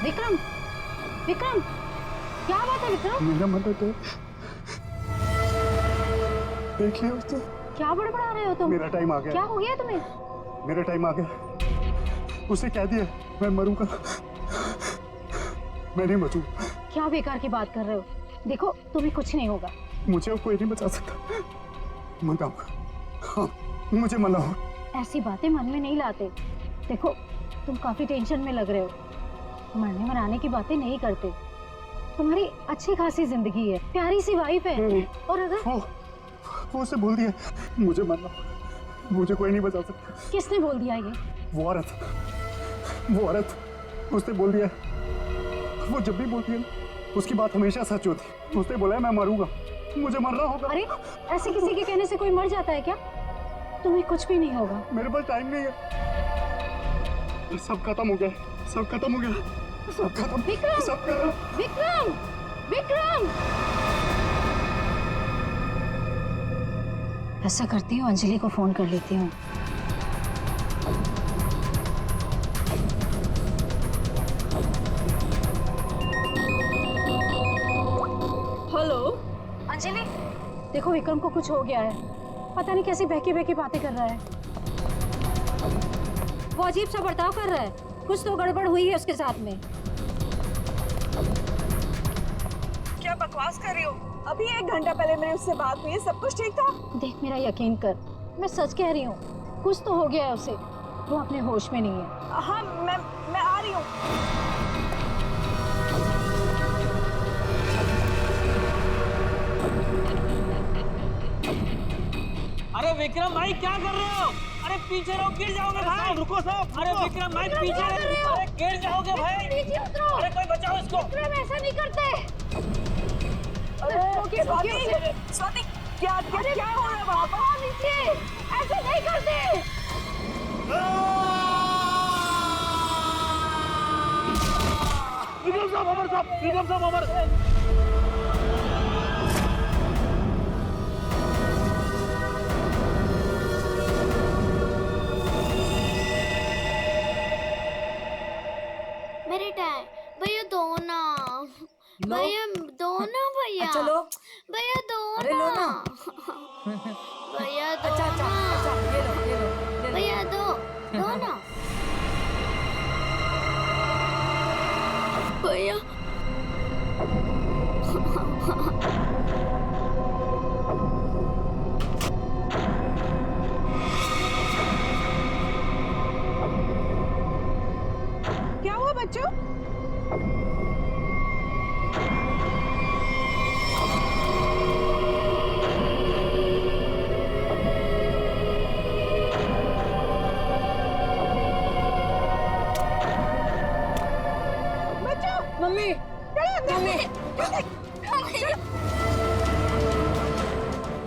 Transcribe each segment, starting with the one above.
विक्रम, विक्रम, क्या बात है विक्रम? मेरा मदद है, देख लिया उसने। क्या बड़बड़ा रहे हो तुम? मेरा टाइम आ गया। क्या हो गया तुम्हें? मेरा टाइम आ गया। उसे कह दिया मैं मरूंगा, मैं नहीं बचूंगा। क्या बेकार की बात कर रहे हो? देखो तुम्हें कुछ नहीं होगा। मुझे अब कोई नहीं बचा सकता। मनाऊंगा, हाँ मुझे मनाओ। ऐसी बातें मन में नहीं लाते। देखो तुम काफी टेंशन में लग रहे हो। मरने मराने की बातें नहीं करते। तुम्हारी अच्छी खासी जिंदगी है, प्यारी सी वाइफ है। और अगर वो उसे बोल दिया मुझे मरना, मुझे कोई नहीं बचा सकता। किसने बोल दिया ये? वो औरत उसने बोल दिया। वो जब भी बोलती है ना, उसकी बात हमेशा सच होती। उसने बोला है मैं मरूंगा, मुझे मरना होगा। अरे ऐसे किसी के कहने से कोई मर जाता है क्या? तुम्हें कुछ भी नहीं होगा। मेरे पास टाइम नहीं है। सब खत्म हो गया, सब खत्म हो गया, सब खत्म। विक्रम, सब खत्म। विक्रम, विक्रम। ऐसा करती हूँ, अंजलि को फोन कर लेती हूँ। हेलो अंजलि, देखो विक्रम को कुछ हो गया है। पता नहीं कैसी बहकी बहकी बातें कर रहा है। वो अजीब सा बर्ताव कर रहा है। कुछ तो गड़बड़ हुई है उसके साथ में। क्या बकवास कर रही हो? अभी 1 घंटा पहले मेरी उससे बात हुई है, सब कुछ ठीक था। देख मेरा यकीन कर, मैं सच कह रही हूँ। कुछ तो हो गया है उसे, वो अपने होश में नहीं है। हाँ मैं आ रही हूँ। अरे विक्रम भाई क्या कर रहे हो? अरे पीछे रहो, गिर जाओगे भाई। रुको साहब। अरे विक्रम भाई पीछे रहो, अरे गिर जाओगे भाई। नीचे उतरो। अरे कोई बचाओ इसको। विक्रम ऐसा नहीं करते। अरे स्वाति क्या हो रहा है वहाँ पर? नीचे ऐसे नहीं करते। विक्रम साहब अमर साहब, विक्रम साहब अमर। मेरे टाइम भैया दो ना, भैया दो ना, भैया चलो भैया दो अरे लो ना। भैया दो अच्छा ना, ये लो भैया दो ना भैया। क्या हुआ बच्चों? मम्मी मम्मी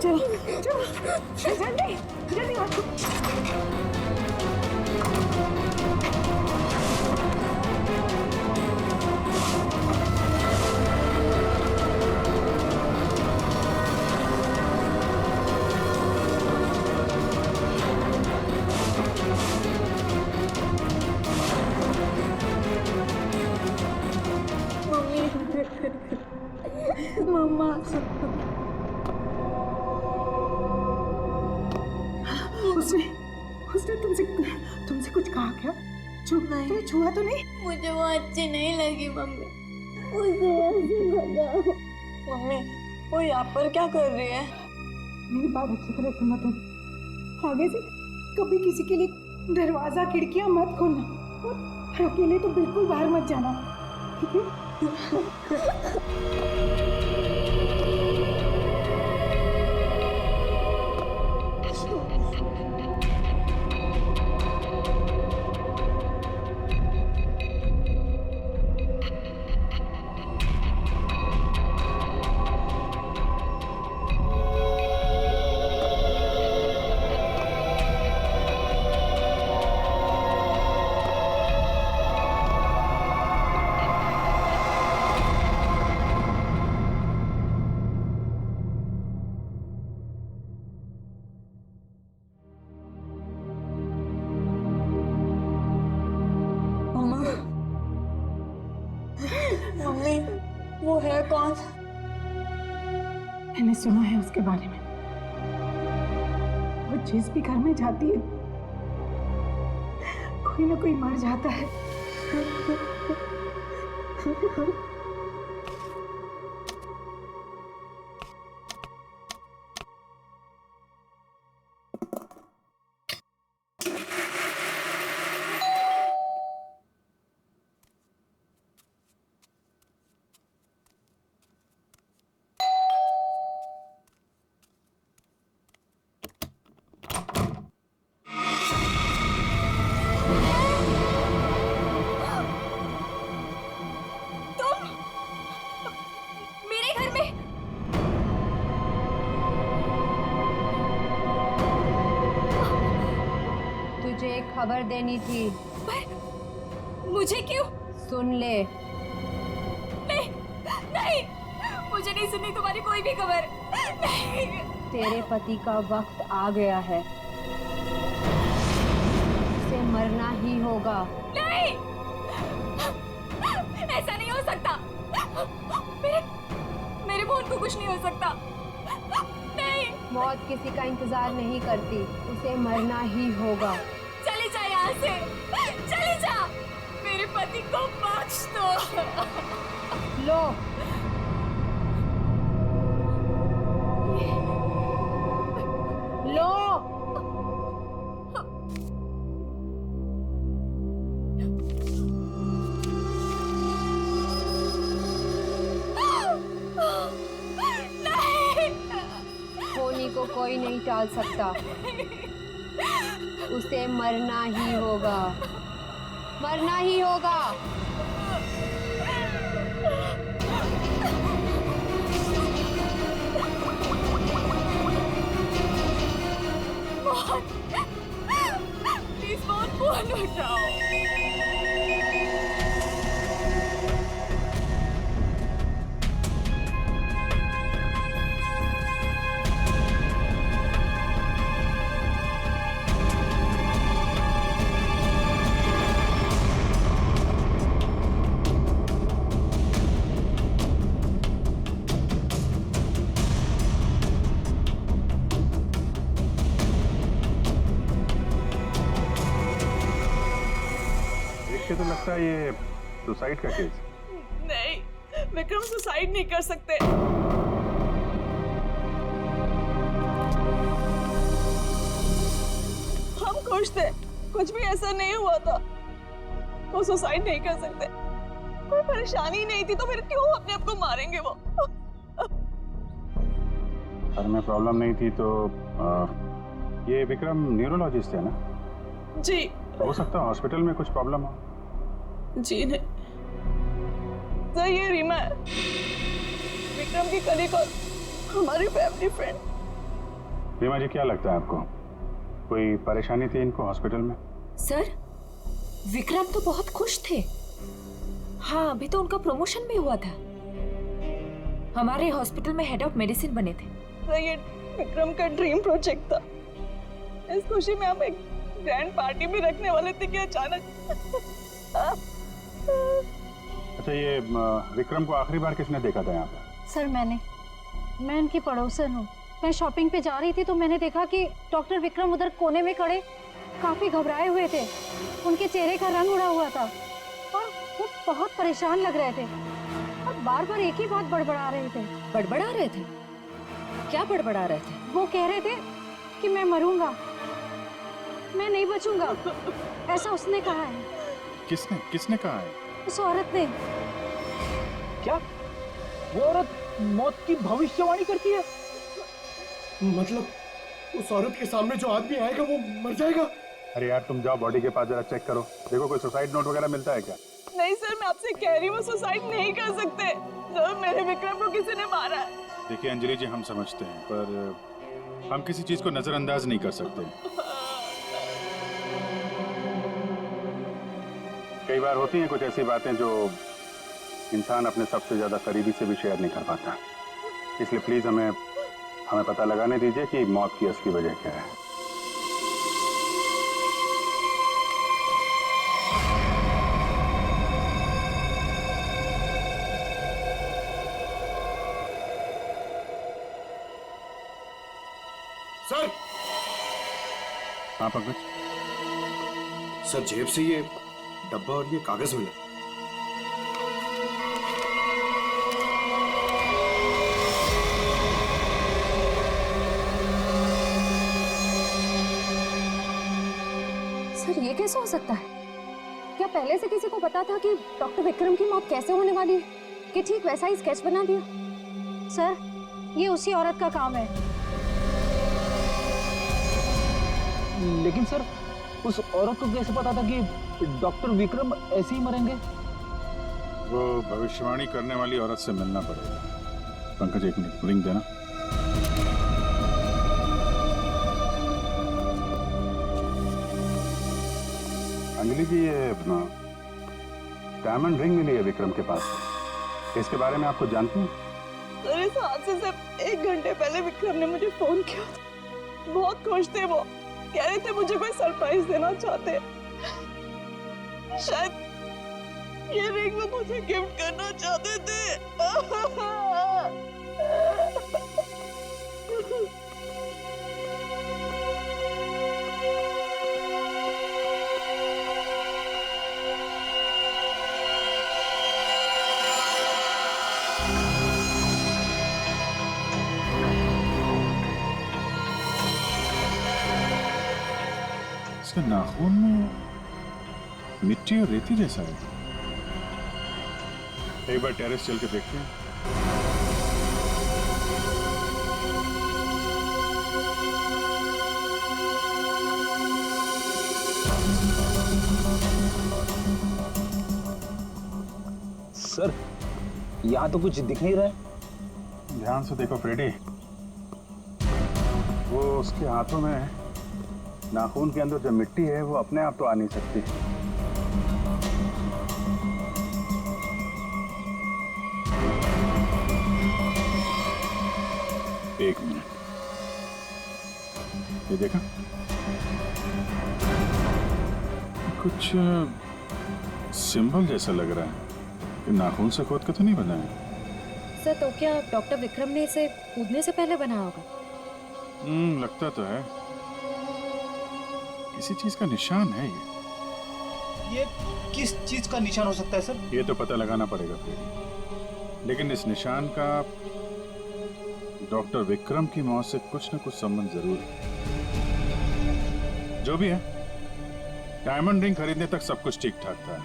चलो जल्दी जल्दी। मम्मा उसने तुमसे कुछ कहा क्या? तुम्हें छुआ तो नहीं? मुझे वो अच्छी नहीं लगी मम्मी, मुझे ऐसे बताओ। मम्मी वो यहाँ पर क्या कर रही है? मेरी बात अच्छी तरह सुनो तुम। आगे से कभी किसी के लिए दरवाजा खिड़कियां मत खोलना, और अकेले तो बिल्कुल बाहर मत जाना, ठीक है? मैंने सुना है उसके बारे में। वो जिस भी घर में जाती है कोई ना कोई मर जाता है। मेरे घर में तुझे एक खबर देनी थी। मुझे क्यों? सुन ले। नहीं नहीं, मुझे नहीं सुननी तुम्हारी कोई भी खबर। नहीं। तेरे पति का वक्त आ गया है, उसे मरना ही होगा। नहीं, ऐसा नहीं हो सकता। मेरे बहन को कुछ नहीं हो सकता। नहीं। मौत किसी का इंतजार नहीं करती, उसे मरना ही होगा। चले जा यहाँ से, चले जा। मेरे पति को बख्श दो। लो, लो। होनी को कोई नहीं टाल सकता, उसे मरना ही होगा, मरना ही होगा। प्लीज फोन उठाओ। तो लगता है ये सुसाइड का केस। नहीं, विक्रम सुसाइड नहीं कर सकते। हम खुश थे, कुछ भी ऐसा नहीं हुआ था। वो सुसाइड नहीं कर सकते, कोई परेशानी नहीं थी, तो फिर क्यों अपने आप को मारेंगे वो? सर में प्रॉब्लम नहीं थी तो ये विक्रम न्यूरोलॉजिस्ट है ना? जी। हो सकता है हॉस्पिटल में कुछ प्रॉब्लम हो। जी नहीं सर, ये रीमा है, विक्रम की कलीग और हमारी फैमिली फ्रेंड। रीमा जी, क्या लगता है आपको कोई परेशानी थी इनको हॉस्पिटल में? सर, विक्रम तो बहुत खुश थे। हाँ, अभी तो उनका प्रमोशन भी हुआ था, हमारे हॉस्पिटल में हेड ऑफ मेडिसिन बने थे। सर, ये विक्रम का ड्रीम प्रोजेक्ट था। इस खुशी में हम एक ग्रैंड पार्टी भी रखने वाले थे कि अचानक। अच्छा, ये विक्रम को आखिरी बार किसने देखा था यहाँ पे? सर मैं इनकी पड़ोसन हूँ। मैं शॉपिंग पे जा रही थी तो मैंने देखा कि डॉक्टर विक्रम उधर कोने में खड़े काफी घबराए हुए थे। उनके चेहरे का रंग उड़ा हुआ था और वो बहुत परेशान लग रहे थे और बार बार एक ही बात बड़बड़ा रहे थे। बड़बड़ा रहे थे? क्या बड़बड़ा रहे थे? वो कह रहे थे कि मैं मरूंगा, मैं नहीं बचूंगा, ऐसा उसने कहा है। किसने कहा है? उस औरत ने। क्या वो औरत मौत की भविष्यवाणी करती है? मतलब उस औरत के सामने जो आदमी आएगा वो मर जाएगा? अरे यार, तुम जाओ बॉडी के पास जरा चेक करो, देखो कोई सुसाइड नोट वगैरह मिलता है क्या? नहीं सर, मैं आपसे कह रही हूँ, वो सुसाइड नहीं कर सकते। सर, मेरे विक्रम को किसी ने मारा है। देखिए अंजलि जी, हम समझते हैं पर हम किसी चीज को नजरअंदाज नहीं कर सकते। कई बार होती हैं कुछ ऐसी बातें जो इंसान अपने सबसे ज्यादा करीबी से भी शेयर नहीं कर पाता, इसलिए प्लीज हमें पता लगाने दीजिए कि मौत की असली वजह क्या है। सर हाँ पंकज, सर जेब से ये डब्बा और ये कागज मिला। सर ये कैसे हो सकता है? क्या पहले से किसी को पता था कि डॉक्टर विक्रम की मौत कैसे होने वाली है कि ठीक वैसा ही स्केच बना दिया? सर, ये उसी औरत का काम है। लेकिन सर उस औरत को कैसे पता था कि डॉक्टर विक्रम ऐसे ही मरेंगे? वो भविष्यवाणी करने वाली औरत से मिलना पड़ेगा। पंकज एक मिनट, रिंग देना। अंजलि जी, ये डायमंड रिंग मिली है विक्रम के पास से। इसके बारे में आपको जानती हैं? सर इस हादसे से 1 घंटे पहले विक्रम ने मुझे फोन किया था। बहुत खुश थे वो, कह रहे थे मुझे कोई सरप्राइज देना चाहते। शायद ये रिंग वो मुझे गिफ्ट करना चाहते थे। इसके नाखून में मिट्टी और रेती जैसा है। एक बार टेरेस चल के देखते हैं। सर यहाँ तो कुछ दिख नहीं रहा है। ध्यान से देखो फ्रेडी, वो उसके हाथों में नाखून के अंदर जो मिट्टी है वो अपने आप तो आ नहीं सकती। एक मिनट, ये देखा, कुछ सिंबल जैसा लग रहा है कि नाखून से खोद के तो नहीं बना है। सर तो क्या डॉक्टर विक्रम ने इसे कूदने से पहले बनाया होगा? लगता तो है, किसी चीज का निशान है ये। ये किस चीज का निशान हो सकता है सर? ये तो पता लगाना पड़ेगा फिर, लेकिन इस निशान का डॉक्टर विक्रम की मौत से कुछ न कुछ संबंध जरूर है। जो भी है, डायमंड रिंग खरीदने तक सब कुछ ठीक ठाक था।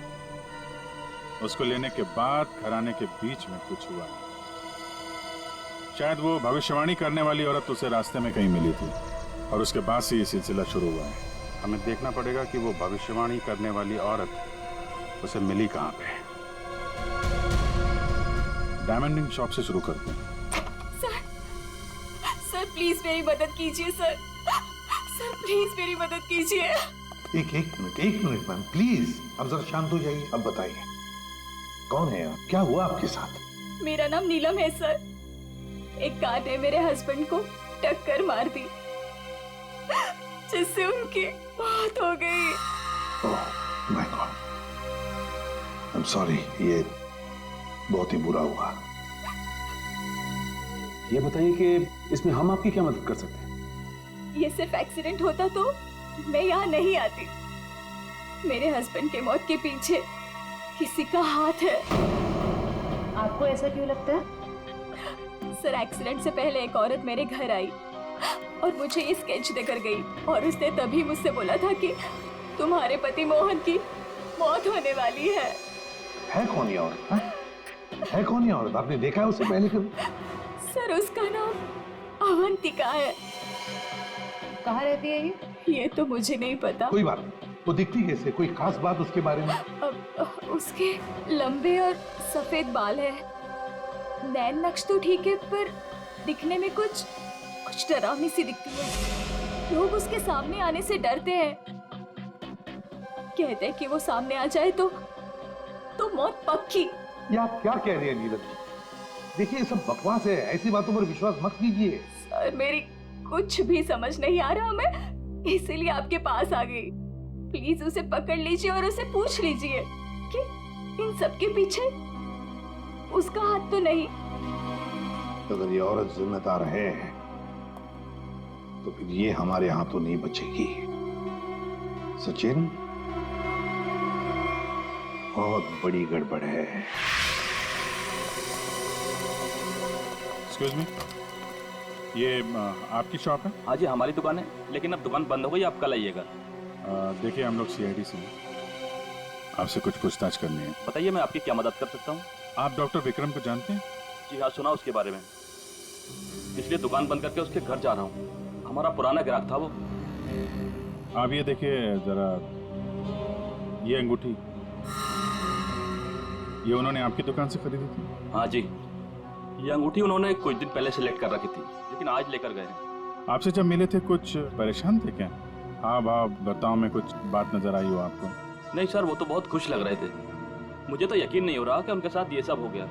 उसको लेने के बाद घराने के बीच में कुछ हुआ। शायद वो भविष्यवाणी करने वाली औरत उसे रास्ते में कहीं मिली थी और उसके बाद से ये सिलसिला शुरू हुआ है। हमें देखना पड़ेगा कि वो भविष्यवाणी करने वाली औरत उसे मिली कहाँ पे। डायमंड रिंग शॉप से शुरू करते हैं। सर प्लीज मेरी मदद कीजिए सर। सर प्लीज मेरी मदद कीजिए। एक मिनट मैम प्लीज, अब जरा शांत हो जाइए। अब बताइए कौन है आप, क्या हुआ आपके साथ? मेरा नाम नीलम है सर। एक कार ने मेरे हस्बैंड को टक्कर मार दी जिससे उनकी मौत हो गई। Oh my God, I am sorry, ये बहुत ही बुरा हुआ। ये बताइए कि इसमें हम आपकी क्या मदद कर सकते हैं? ये सिर्फ एक्सीडेंट होता तो मैं यहाँ नहीं आती। मेरे हस्बैंड के मौत के पीछे किसी का हाथ है। आपको ऐसा क्यों लगता है? सर एक्सीडेंट से पहले एक औरत मेरे घर आई और मुझे ये स्केच देकर गई और उसने तभी मुझसे बोला था कि तुम्हारे पति मोहन की मौत होने वाली है। कौन ये औरत? है कौन ये औरत? आपने देखा है उसे पहले कभी? सर उसका नाम अवंतिका है। कहाँ रहती है ये? ये तो मुझे नहीं पता। कोई बात नहीं, वो दिखती कैसे? कोई खास बात उसके बारे में? उसके लंबे और सफेद बाल है। नैन नक्श तो ठीक है पर दिखने में कुछ डरावनी सी दिखती है। लोग उसके सामने आने से डरते हैं, कहते हैं कि वो सामने आ जाए तो मौत पक्की। ये आप क्या कह रहे हैं नीलम जी? देखिए ये सब बकवास है, ऐसी बातों पर विश्वास मत कीजिए। सर मेरी कुछ भी समझ नहीं आ रहा, मैं इसीलिए आपके पास आ गई। प्लीज उसे पकड़ लीजिए और उसे पूछ लीजिए कि इन सब के पीछे उसका हाथ तो नहीं। अगर ये औरत जिम्मेदार है तो फिर ये हमारे हाथों नहीं बचेगी। सचिन, बहुत बड़ी गड़बड़ है। एक्सक्यूज मी, ये आपकी शॉप है? हाँ जी, हमारी दुकान है, लेकिन अब दुकान बंद हो गई, आप कल आइएगा। देखिए, हम लोग सीआईडी से हैं, आपसे कुछ पूछताछ करनी है। बताइए, मैं आपकी क्या मदद कर सकता हूँ? आप डॉक्टर विक्रम को जानते हैं? जी हाँ, सुना उसके बारे में, इसलिए दुकान बंद करके उसके घर जा रहा हूँ। हमारा पुराना ग्राहक था वो। आप ये देखिए जरा, ये अंगूठी, ये उन्होंने आपकी दुकान से खरीदी थी? हाँ जी, ये अंगूठी उन्होंने कुछ दिन पहले सेलेक्ट कर रखी थी, लेकिन आज लेकर गए हैं। आपसे जब मिले थे कुछ परेशान थे क्या? हाँ भाव बर्ताव में कुछ बात नजर आई हो आपको? नहीं सर, वो तो बहुत खुश लग रहे थे। मुझे तो यकीन नहीं हो रहा कि उनके साथ ये सब हो गया।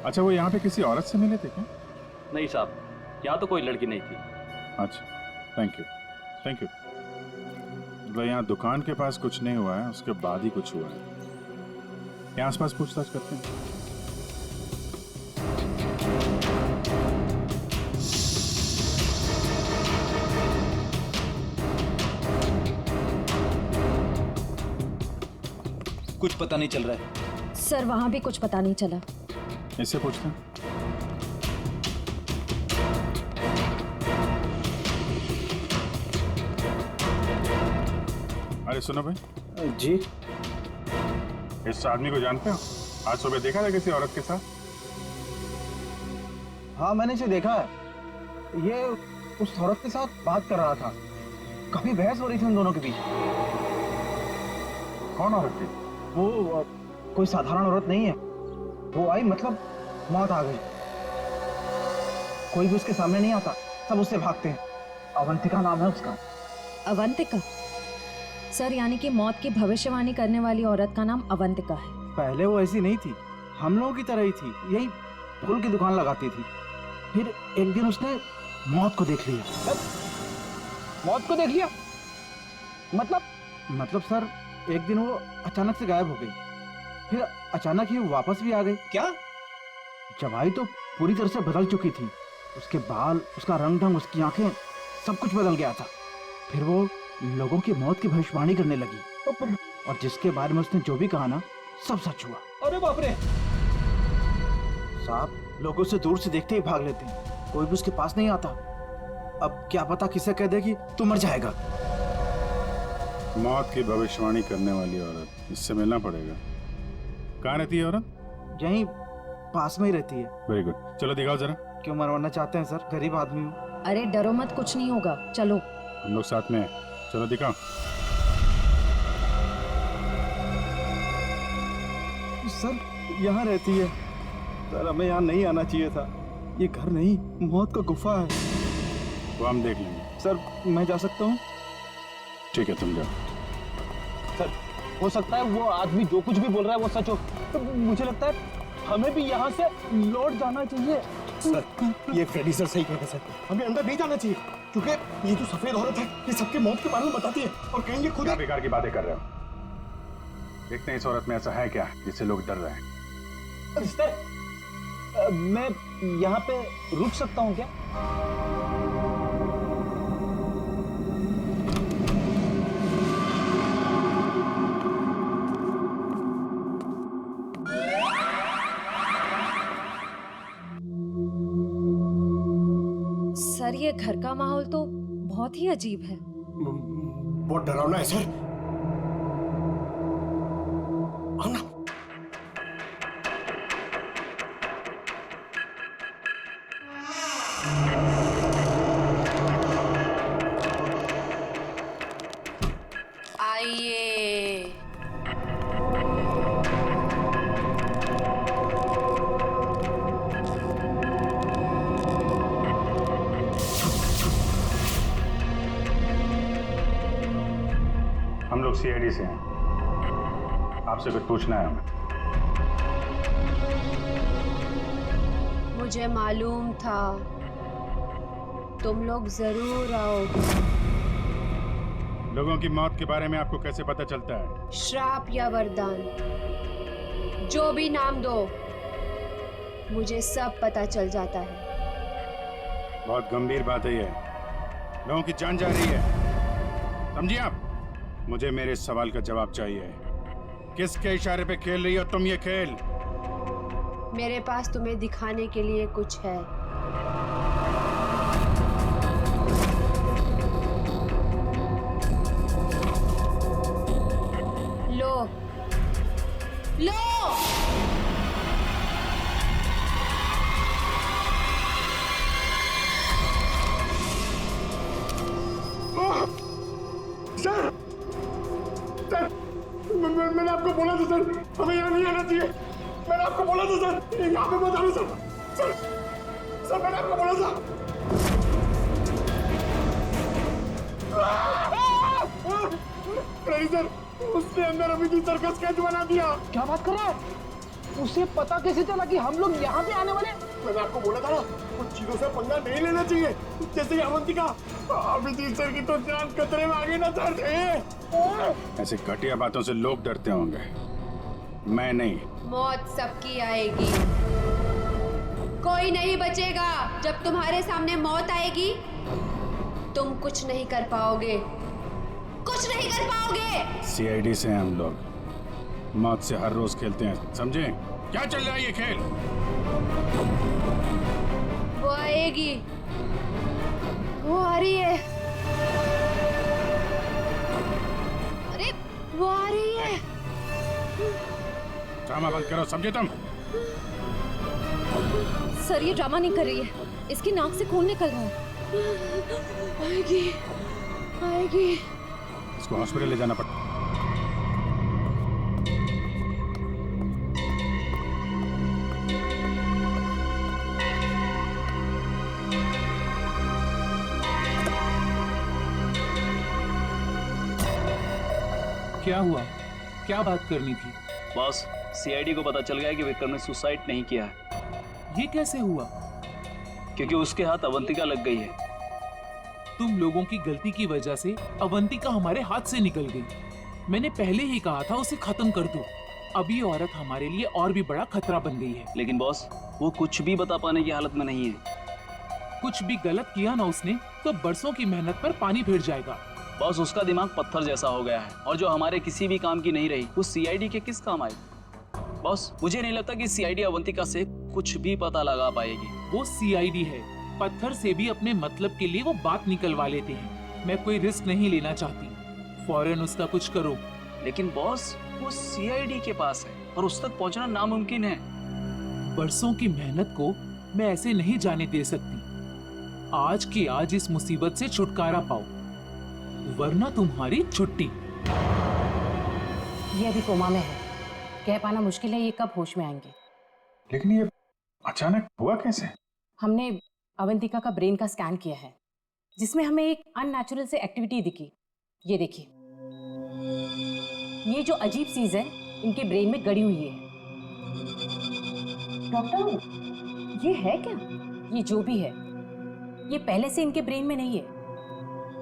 अच्छा, वो यहाँ पे किसी औरत से मिले थे क्या? नहीं साहब, यहाँ तो कोई लड़की नहीं थी। अच्छा, थैंक यू, थैंक यू। मतलब यहाँ दुकान के पास कुछ नहीं हुआ है, उसके बाद ही कुछ हुआ है। यहाँ आसपास पूछताछ करते हैं। कुछ पता नहीं चल रहा है सर, वहां भी कुछ पता नहीं चला। इससे पूछते हैं। अरे सुनो भाई। जी, इस आदमी को जानते हो? आज सुबह देखा था किसी औरत के साथ? हाँ मैंने इसे देखा है। ये उस औरत के साथ बात कर रहा था, काफी बहस हो रही थी उन दोनों के बीच। कौन औरत थी? वो कोई साधारण औरत नहीं है। वो आई मतलब मौत आ गई। कोई भी उसके सामने नहीं आता, सब उससे भागते हैं। अवंतिका नाम है उसका। अवंतिका? सर, यानी कि मौत की भविष्यवाणी करने वाली औरत का नाम अवंतिका है? पहले वो ऐसी नहीं थी, हम लोगों की तरह ही थी, यही फूल की दुकान लगाती थी। फिर एक दिन उसने मौत को देख लिया। मौत को देख लिया? मतलब सर, एक दिन वो अचानक से गायब हो गई, फिर अचानक ही वापस भी आ गई। क्या? जब आई तो पूरी तरह से बदल चुकी थी। उसके बाल, उसका रंग ढंग, उसकी आंखें, सब कुछ बदल गया था। फिर वो लोगों की मौत की भविष्यवाणी करने लगी, और जिसके बारे में उसने जो भी कहा ना, सब सच हुआ। अरे बाप रे! साहब, लोग उसे दूर से देखते ही भाग लेते हैं, कोई भी उसके पास नहीं आता। अब क्या पता किसे कह देगी तू मर जाएगा। मौत की भविष्यवाणी करने वाली औरत, इससे मिलना पड़ेगा। कहाँ रहती है औरत? यहीं पास में ही रहती है। वेरी गुड, चलो दिखाओ जरा। क्यों मरवाना चाहते हैं सर? गरीब आदमी हूँ। अरे डरो मत, कुछ नहीं होगा, चलो। हम लोग साथ में हैं, चलो दिखाओ। सर, यहाँ रहती है। सर, हमें यहाँ नहीं आना चाहिए था। ये घर नहीं, मौत का गुफा है। वो हम देख लेंगे। सर, मैं जा सकता हूँ? ठीक है, तुम जाओ। सर, हो सकता है वो आदमी जो कुछ भी बोल रहा है वो सच हो, तो मुझे लगता है हमें भी यहाँ से लौट जाना चाहिए। सर, ये फ्रेडी सर सही कह रहे हैं सर, हमें अंदर नहीं जाना चाहिए, क्योंकि ये जो सफेद औरत है ये सबके मौत के बारे में बताती है, और कहीं ये खुद क्या बेकार की बातें कर रहे हो? देखते हैं इस औरत में ऐसा है क्या जिससे लोग डर रहे हैं। मैं यहाँ पे रुक सकता हूँ क्या? सर, ये घर का माहौल तो बहुत ही अजीब है। बहुत डरावना है सर। आओ ना। आइए। हम लोग सीआईडी से हैं, आपसे कुछ पूछना है हमें। मुझे मालूम था तुम लोग जरूर आओगे। लोगों की मौत के बारे में आपको कैसे पता चलता है? श्राप या वरदान, जो भी नाम दो, मुझे सब पता चल जाता है। बहुत गंभीर बात है ये। लोगों की जान जा रही है, समझिए आप? मुझे मेरे सवाल का जवाब चाहिए। किसके इशारे पे खेल रही हो तुम ये खेल? मेरे पास तुम्हें दिखाने के लिए कुछ है। लो लो। सर, सर, मैंने आपको बोला था सर, हमें यहाँ नहीं आना चाहिए। मैंने आपको बोला था सर, यहाँ पे मत आना सर। सर, सर मैंने आपको बोला था। सर, उसने अंदर अभी भी सर्कस स्केच बना दिया। क्या बात कर रहा है? उसे पता कैसे चला कि हम लोग यहाँ पे आने वाले? मैंने आपको बोला था ना, कुछ चीजों से पंगा नहीं लेना चाहिए, जैसे कि अवंतिका। अभिजीत सर की तो जान खतरे में आ गई ना सर। ऐसे घटिया बातों से लोग डरते होंगे, मैं नहीं। मौत सबकी आएगी, कोई नहीं बचेगा। जब तुम्हारे सामने मौत आएगी तुम कुछ नहीं कर पाओगे, कुछ नहीं कर पाओगे। सीआईडी से हम लोग मौत से हर रोज खेलते हैं, समझे? क्या चल रहा है ये खेल? वो आएगी, वो आ रही है। अरे वो आ रही है। ड्रामा बंद करो, समझे तुम? सर ये ड्रामा नहीं कर रही है, इसकी नाक से खून निकल रहा है। आएगी, आएगी। इसको हॉस्पिटल ले जाना पड़ता। क्या हुआ? क्या बात करनी थी? बॉस, सीआईडी को पता चल गया कि विक्रम ने सुसाइड नहीं किया है। ये कैसे हुआ? क्योंकि उसके हाथ अवंतिका लग गई है। तुम लोगों की गलती की वजह से अवंतिका हमारे हाथ से निकल गई। मैंने पहले ही कहा था उसे खत्म कर दो। अब ये औरत हमारे लिए और भी बड़ा खतरा बन गई है। लेकिन बॉस, वो कुछ भी बता पाने की हालत में नहीं है। कुछ भी गलत किया ना उसने तो बरसों की मेहनत पर पानी फिर जाएगा। बॉस, उसका दिमाग पत्थर जैसा हो गया है, और जो हमारे किसी भी काम की नहीं रही वो सीआईडी के किस काम आई? बॉस, मुझे नहीं लगता कि सीआईडी अवंतिका से कुछ भी पता लगा पाएगी। वो सीआईडी है, पत्थर से भी अपने मतलब के लिए वो बात निकलवा लेते हैं। मैं कोई रिस्क नहीं लेना चाहती, फौरन उसका कुछ करो। लेकिन बॉस, वो सीआईडी के पास है और उस तक पहुंचना नामुमकिन है। बरसों की मेहनत को मैं ऐसे नहीं जाने दे सकती। आज की आज इस मुसीबत से छुटकारा पाओ, वरना तुम्हारी छुट्टी। ये अभी कोमा में है, कह पाना मुश्किल है ये कब होश में आएंगे। लेकिन ये अचानक हुआ कैसे? हमने अवंतिका का ब्रेन का स्कैन किया है, जिसमें हमें एक अननेचुरल से एक्टिविटी दिखी। ये देखिए, ये जो अजीब चीज है इनके ब्रेन में गड़ी हुई है। डॉक्टर, ये है क्या? ये जो भी है, ये पहले से इनके ब्रेन में नहीं है,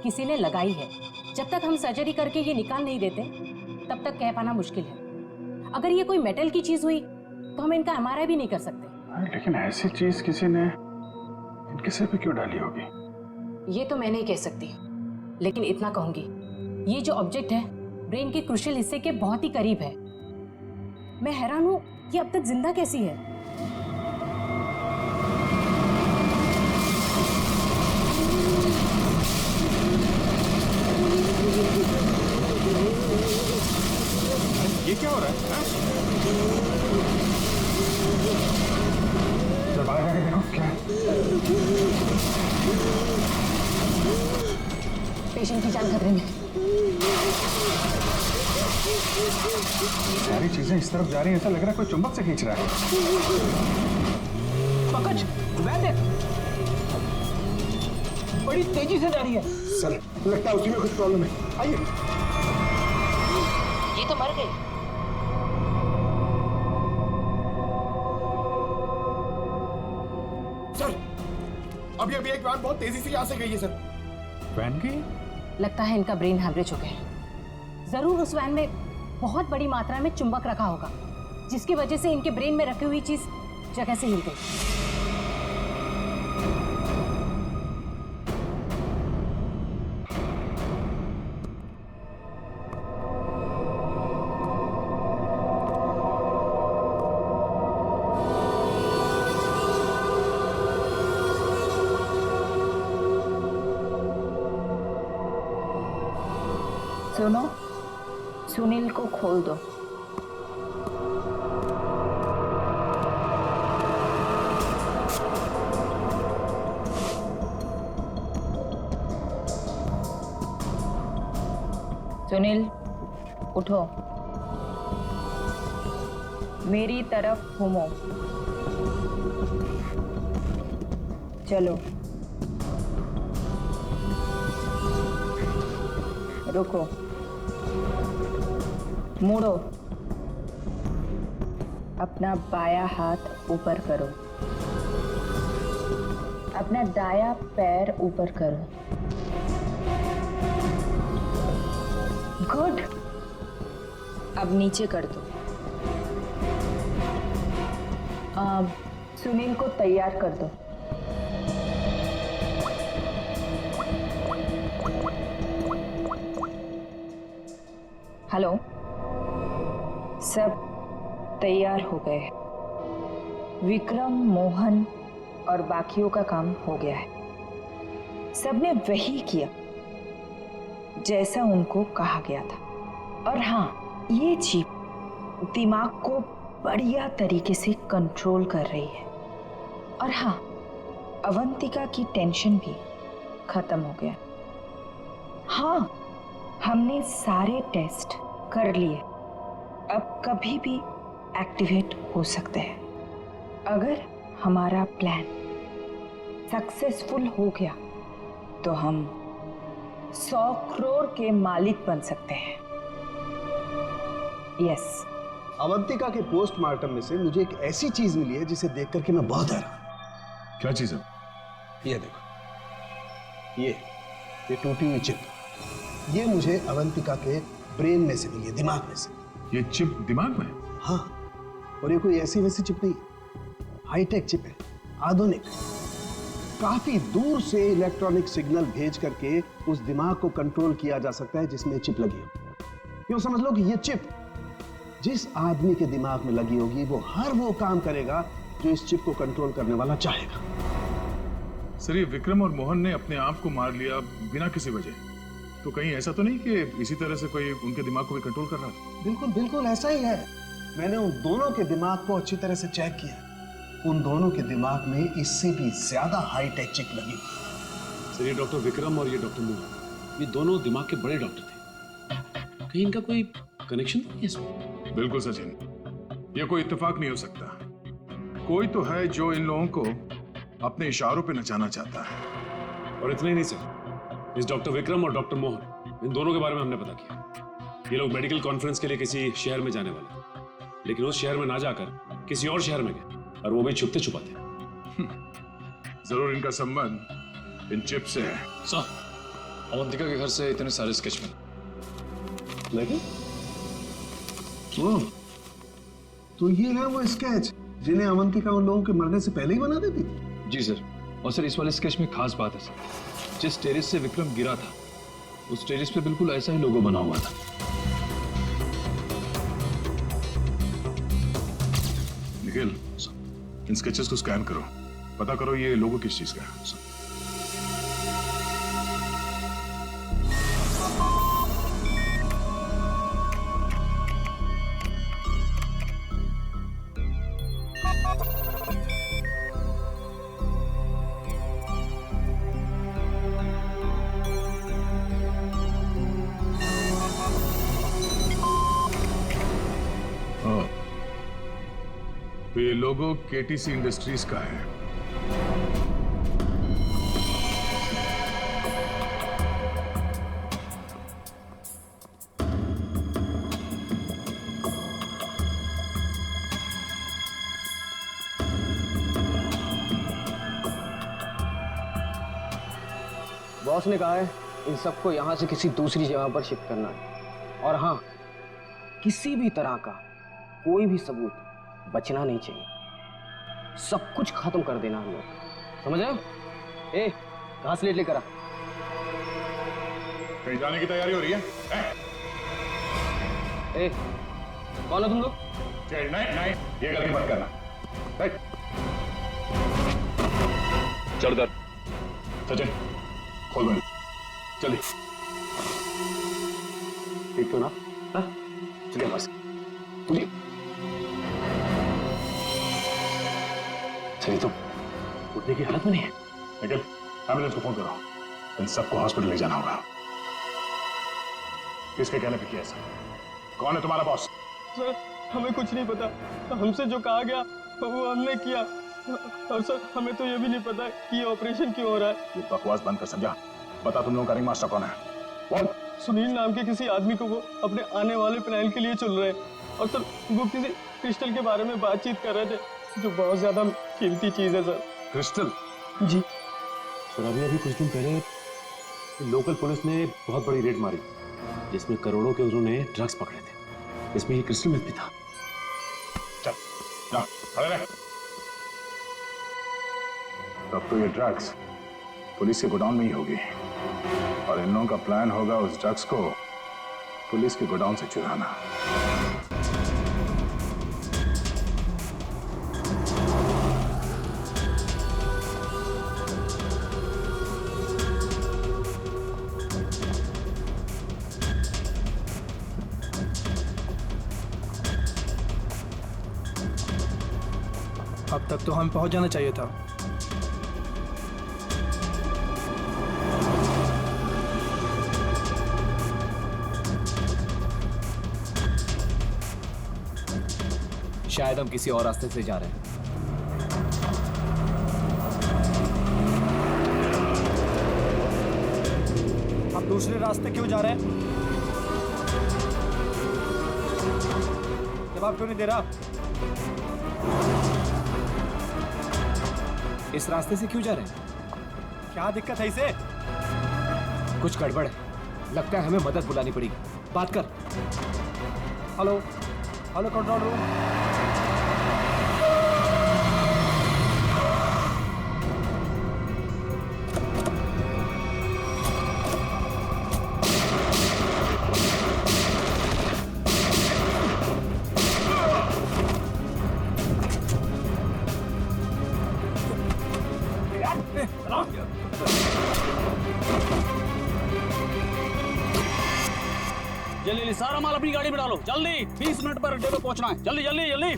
किसी ने लगाई है। जब तक हम सर्जरी करके ये निकाल नहीं देते तब तक कह पाना मुश्किल है। अगर ये कोई मेटल की चीज हुई तो हम इनका एमआरआई भी नहीं कर सकते। लेकिन ऐसी चीज किसी ने इनके सिर पे क्यों डाली होगी? ये तो मैं नहीं कह सकती, लेकिन इतना कहूंगी, ये जो ऑब्जेक्ट है ब्रेन के क्रूशियल हिस्से के बहुत ही करीब है। मैं हैरान हूं ये अब तक जिंदा कैसी है। ये क्या हो रहा है? क्या? पेशेंट की जान खतरे में। सारी चीजें इस तरफ जा रही हैं, ऐसा लग रहा है कोई चुंबक से खींच रहा है। पकड़, वैन देख, बड़ी तेजी से जा रही है। सर, लगता है उसी में कुछ प्रॉब्लम है। आइए। ये तो मर गई। सर, अभी एक वैन बहुत तेजी से यहाँ से गई है सर। वैन की? लगता है इनका ब्रेन हैमरेज हो गया है। जरूर उस वैन में बहुत बड़ी मात्रा में चुंबक रखा होगा, जिसकी वजह से इनके ब्रेन में रखी हुई चीज जगह से हिल गई। सुनो, सुनील को खोल दो। सुनील, उठो, मेरी तरफ घूमो। चलो, रुको, मुड़ो, अपना बायां हाथ ऊपर करो, अपना दायां पैर ऊपर करो। गुड, अब नीचे कर दो। अब सुनील को तैयार कर दो। हेलो, सब तैयार हो गए। विक्रम, मोहन और बाकियों का काम हो गया है। सबने वही किया जैसा उनको कहा गया था। और हाँ, ये चिप दिमाग को बढ़िया तरीके से कंट्रोल कर रही है। और हाँ, अवंतिका की टेंशन भी खत्म हो गया। हाँ, हमने सारे टेस्ट कर लिए, अब कभी भी एक्टिवेट हो सकते हैं। अगर हमारा प्लान सक्सेसफुल हो गया तो हम 100 करोड़ के मालिक बन सकते हैं। यस। अवंतिका के पोस्टमार्टम में से मुझे एक ऐसी चीज मिली है जिसे देख करके मैं बहुत हैरान। क्या चीज है? ये देखो, ये टूटी हुई चिप, ये मुझे अवंतिका के ब्रेन में से मिली है, दिमाग में से। ये चिप दिमाग में? हाँ, और ये कोई ऐसी वैसी चिप नहीं, हाईटेक चिप है, आधुनिक। काफी दूर से इलेक्ट्रॉनिक सिग्नल भेज करके उस दिमाग को कंट्रोल किया जा सकता है जिसमें चिप लगी हो। यूं समझ लो कि ये चिप जिस आदमी के दिमाग में लगी होगी वो हर वो काम करेगा जो इस चिप को कंट्रोल करने वाला चाहेगा। सर, ये विक्रम और मोहन ने अपने आप को मार लिया बिना किसी वजह, तो कहीं ऐसा तो नहीं कि इसी तरह से कोई उनके दिमाग को भी कंट्रोल कर रहा था? बिल्कुल बिल्कुल ऐसा ही है। मैंने उन दोनों के दिमाग को अच्छी तरह से चेक किया। उन दोनों के दिमाग में इससे भी ज्यादा हाईटेक चिप लगी। सर, ये डॉक्टर विक्रम और ये डॉक्टर मोहन, ये दोनों दिमाग के बड़े डॉक्टर थे। कहीं इनका कोई कनेक्शन तो नहीं है इसमें? बिल्कुल सचिन, ये कोई इत्तेफाक नहीं हो सकता। कोई तो है जो इन लोगों को अपने इशारों पे नचाना चाहता है। और इतना ही नहीं सर, इस डॉक्टर विक्रम और डॉक्टर मोहन, इन दोनों के बारे में हमने पता किया। ये लोग मेडिकल कॉन्फ्रेंस के लिए किसी शहर में जाने वाले, लेकिन उस शहर में ना जाकर किसी और शहर में गए, और वो भी छुपते छुपाते। जरूर इनका संबंध इन चिप से है। सर, अवंतिका के घर से इतने सारे स्केच मिले। तो ये है वो स्केच जिन्हें अवंतिका उन लोगों के मरने से पहले ही बना देती? जी सर। और सर, इस वाले स्केच में खास बात है सर, जिस टेरेस से विक्रम गिरा था उस टेरेस पे बिल्कुल ऐसा ही लोगो बना हुआ था। निखिल, इन स्केचेस को स्कैन करो, पता करो ये लोगो किस चीज का है। तो ये लोगो केटीसी इंडस्ट्रीज का है। बॉस ने कहा है इन सबको यहां से किसी दूसरी जगह पर शिफ्ट करना है। और हाँ, किसी भी तरह का कोई भी सबूत बचना नहीं चाहिए। सब कुछ खत्म कर देना हम लोग, समझ रहे हो? ए, घास लेट लेकर आ। कहीं जाने की तैयारी हो रही है? ए, कौन हो तुम लोग? नहीं, ये गलती मत करना। चल कर। सचिन, खोल बंद, जल्दी। ठीक तो ना? हाँ? चलिए हमारे साथ। चलिए। चलिए, तो उठने की हालत में नहीं है। निखिल, एम्बुलेंस को फोन करो। इन सबको हॉस्पिटल ले जाना होगा। किसके कहने पे किया ऐसा? कौन है तुम्हारा बॉस? सर, हमें कुछ नहीं पता। हमसे जो कहा गया वो हमने किया। और सर, हमें तो ये भी नहीं पता कि ये ऑपरेशन क्यों हो रहा है। ये बकवास बंद कर समझा। बता तुम लोगों का रिंग मास्टर कौन है? कौन? सुनील नाम के किसी आदमी को वो अपने आने वाले प्लान के लिए चुन रहे हैं। और सर, वो किसी क्रिस्टल के बारे में बातचीत कर रहे थे, जो बहुत ज्यादा कीमती चीज है सर। क्रिस्टल? जी सर, अभी कुछ दिन पहले लोकल पुलिस ने बहुत बड़ी रेड मारी, जिसमें करोड़ों के उन्होंने ड्रग्स पकड़े थे। इसमें ये क्रिस्टल मिल्क भी था। चल, जा, खड़े रह। तब तो ये ड्रग्स पुलिस के गोडाउन में ही होगी, और इन लोगों का प्लान होगा उस ड्रग्स को पुलिस के गोडाउन से चुराना। अब तक तो हम पहुंच जाना चाहिए था। शायद हम किसी और रास्ते से जा रहे हैं। हम दूसरे रास्ते क्यों जा रहे हैं? जवाब क्यों नहीं दे रहा? इस रास्ते से क्यों जा रहे हैं? क्या दिक्कत है इसे? कुछ गड़बड़ है। लगता है हमें मदद बुलानी पड़ेगी। बात कर। Hello, hello control room. जल्दी सारा माल अपनी गाड़ी में डालो, जल्दी। 20 मिनट पर अड्डे पे पहुंचना है। जल्दी जल्दी जल्दी।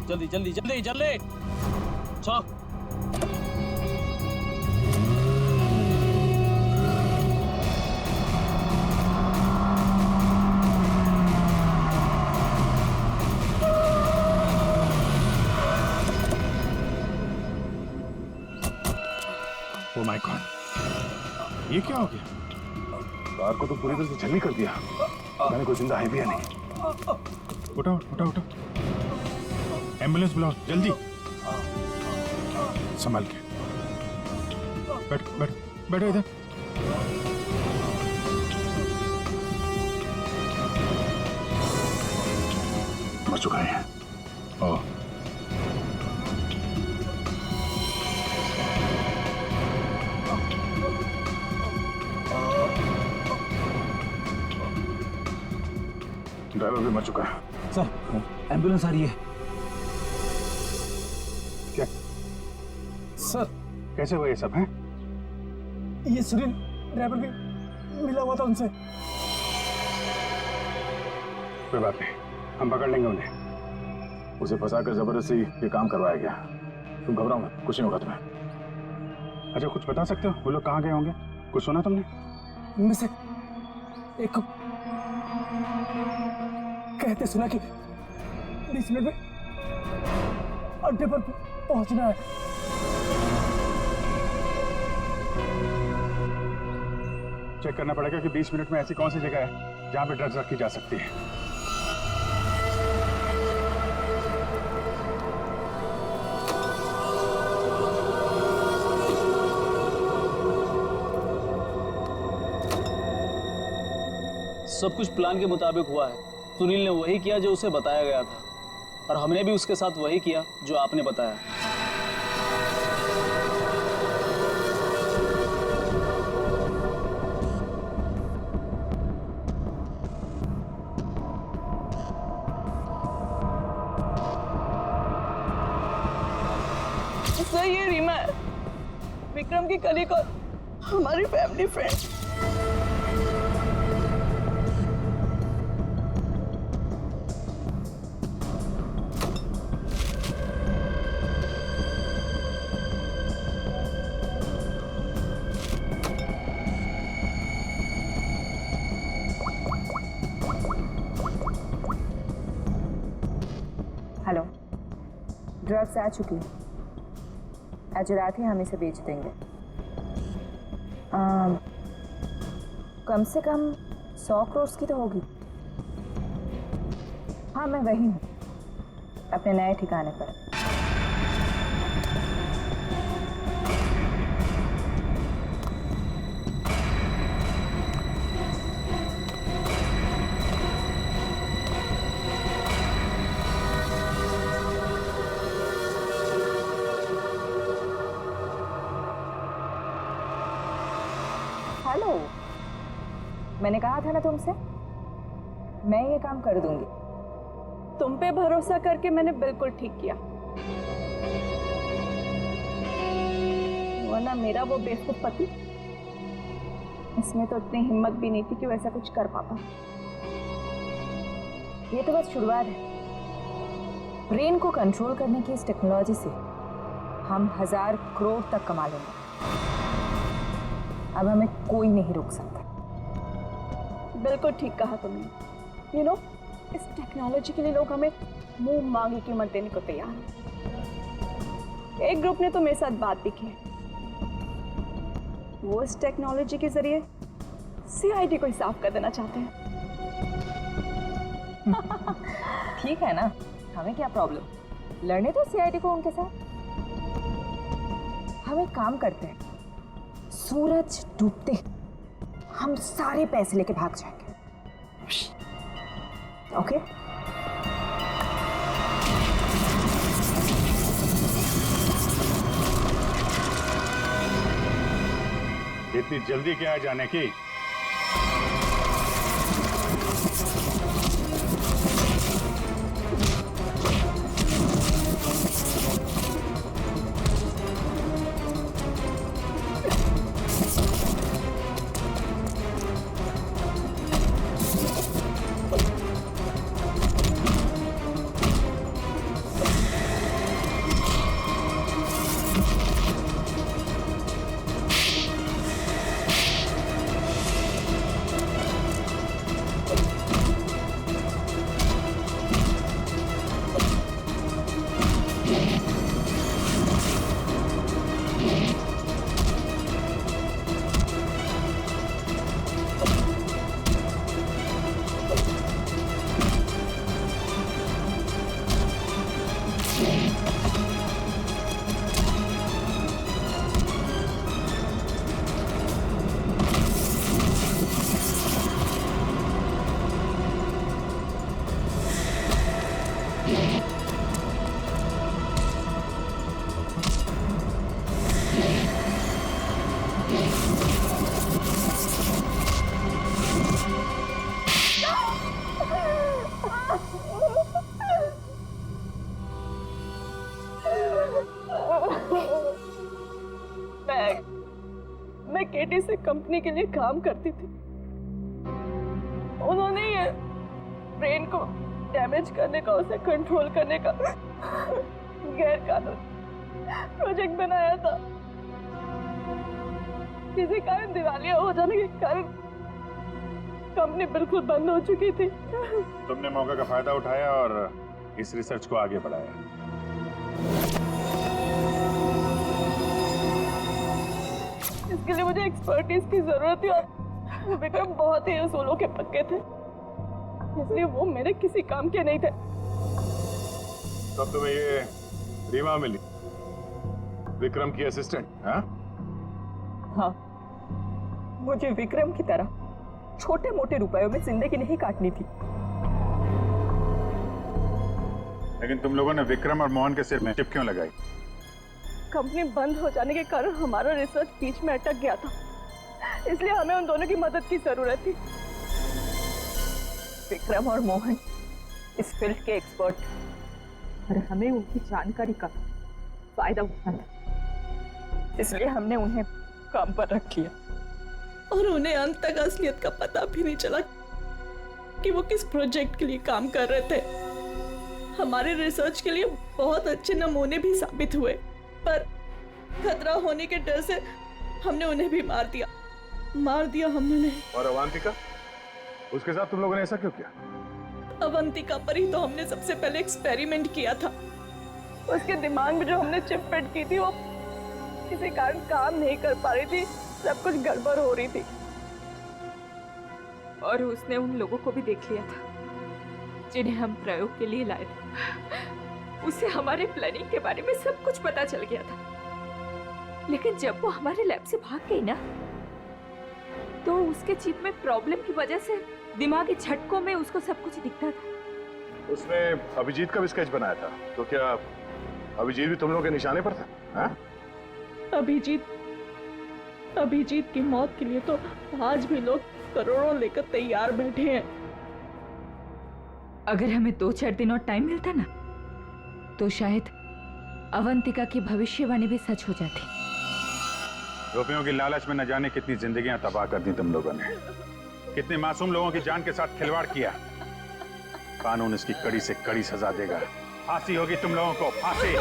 जल्दी जल्दी जल्दी जल्दी। चलो। ओह माय गॉड, ये क्या हो गया? कार को तो पूरी तरह से छलनी कर दिया। मैंने कोई जिंदा है भी या नहीं। उठाओ उठाओ उठाओ, एम्बुलेंस बुलाओ जल्दी। संभाल के बैठो बैठो बैठो इधर। मर चुका है। ओह, ड्राइवर भी मर चुका है। सर, एम्बुलेंस आ रही है। क्या सर, कैसे हुआ ये सब है? ये सुनील ड्राइवर भी मिला हुआ था उनसे। कोई बात नहीं, हम पकड़ लेंगे उन्हें। उसे फंसाकर जबरदस्ती ये काम करवाया गया। तुम घबराओ मत, कुछ नहीं होगा तुम्हें। अच्छा, कुछ बता सकते हो वो लोग कहाँ गए होंगे? कुछ सुना तुमने? उनमें से एक को कहते सुना कि 20 मिनट में अड्डे पर पहुंचना है। चेक करना पड़ेगा कि 20 मिनट में ऐसी कौन सी जगह है जहां पे ड्रग्स रखी जा सकती है। सब कुछ प्लान के मुताबिक हुआ है। सुनील ने वही किया जो उसे बताया गया था, और हमने भी उसके साथ वही किया जो आपने बताया। सर, ये रीमा है। विक्रम की कलीग और हमारी फैमिली फ्रेंड। हेलो, ड्रग्स आ चुकी है। आज रात ही हम इसे बेच देंगे। कम से कम 100 करोड़ की तो होगी। हाँ, मैं वही हूँ, अपने नए ठिकाने पर। हेलो, मैंने कहा था ना तुमसे, मैं ये काम कर दूंगी। तुम पे भरोसा करके मैंने बिल्कुल ठीक किया, वरना मेरा वो बेवकूफ पति, इसमें तो इतनी हिम्मत भी नहीं थी कि वैसा कुछ कर पाता। ये तो बस शुरुआत है। ब्रेन को कंट्रोल करने की इस टेक्नोलॉजी से हम 1000 करोड़ तक कमा लेंगे। अब हमें कोई नहीं रोक सकता। बिल्कुल ठीक कहा तुमने। यू नो, इस टेक्नोलॉजी के लिए लोग हमें मुंह मांगी कीमत देने को तैयार हैं। एक ग्रुप ने तो मेरे साथ बात भी की है। वो इस टेक्नोलॉजी के जरिए सीआईडी को ही साफ कर देना चाहते हैं। ठीक है ना, हमें क्या प्रॉब्लम, लड़ने दो सीआईडी को उनके साथ। हम एक काम करते हैं, सूरज डूबते हम सारे पैसे लेके भाग जाएंगे। ओके? इतनी जल्दी क्या है जाने की? मैं केटी से कंपनी के लिए काम करती थी। उन्होंने ये ब्रेन को डैमेज करने का, उसे कंट्रोल करने का गैर कानूनी प्रोजेक्ट बनाया था। किसी कारण दिवालिया हो जाने के कारण कंपनी बिल्कुल बंद हो चुकी थी। तुमने मौके का फायदा उठाया और इस रिसर्च को आगे बढ़ाया। इसके लिए मुझे एक्सपर्टीज की जरूरत थी और विक्रम बहुत ही उसूलों के पक्के थे, इसलिए वो मेरे किसी काम के नहीं थे। तब तुम्हें ये रीमा मिली, विक्रम की असिस्टेंट? हाँ, मुझे विक्रम की तरह छोटे मोटे रुपयों में जिंदगी नहीं काटनी थी। लेकिन तुम लोगों ने विक्रम और मोहन के सिर में चिप क्यों लगाई? कंपनी बंद हो जाने के कारण हमारा रिसर्च बीच में अटक गया था, इसलिए हमें उन दोनों की मदद की जरूरत थी। विक्रम और मोहन इस फील्ड के एक्सपर्ट और हमें उनकी जानकारी का फायदा उठाना था। इसलिए हमने उन्हें काम पर रख लिया और उन्हें अंत तक असलियत का पता भी नहीं चला कि वो किस प्रोजेक्ट के लिए काम कर रहे थे। हमारे रिसर्च के लिए बहुत अच्छे नमूने भी साबित हुए, पर खतरा होने के डर से हमने उन्हें भी मार दिया हमने उन्हें। और अवंतिका, उसके साथ तुम लोगों ने ऐसा क्यों किया? अवंतिका पर ही तो हमने सबसे पहले एक्सपेरिमेंट किया था। उसके दिमाग में जो हमने चिप फिट की थी वो किसी कारण काम नहीं कर पा रही थी, सब कुछ गड़बड़ हो रही थी। और उसने उन लोगों को भी देख लिया था जिन्हें हम प्रयोग के लिए लाए थे। उसे हमारे प्लानिंग के बारे में सब कुछ पता चल गया था, लेकिन जब वो हमारे लैब से भाग गई ना, तो उसके चिप में प्रॉब्लम की वजह से दिमागी झटकों में उसको सब कुछ दिखता था। उसने अभिजीत का भी स्केच बनाया था, तो क्या अभिजीत भी तुम लोगों के निशाने पर था? हाँ? अभिजीत की मौत के लिए तो आज भी लोग करोड़ों लेकर तैयार बैठे हैं। अगर हमें 2-4 दिन और टाइम मिलता ना, तो शायद अवंतिका की भविष्यवाणी भी सच हो जाती। रुपयों की लालच में न जाने कितनी जिंदगियां तबाह कर दी तुम लोगों ने, कितने मासूम लोगों की जान के साथ खिलवाड़ किया। कानून इसकी कड़ी से कड़ी सजा देगा। फांसी होगी तुम लोगों को, फांसी।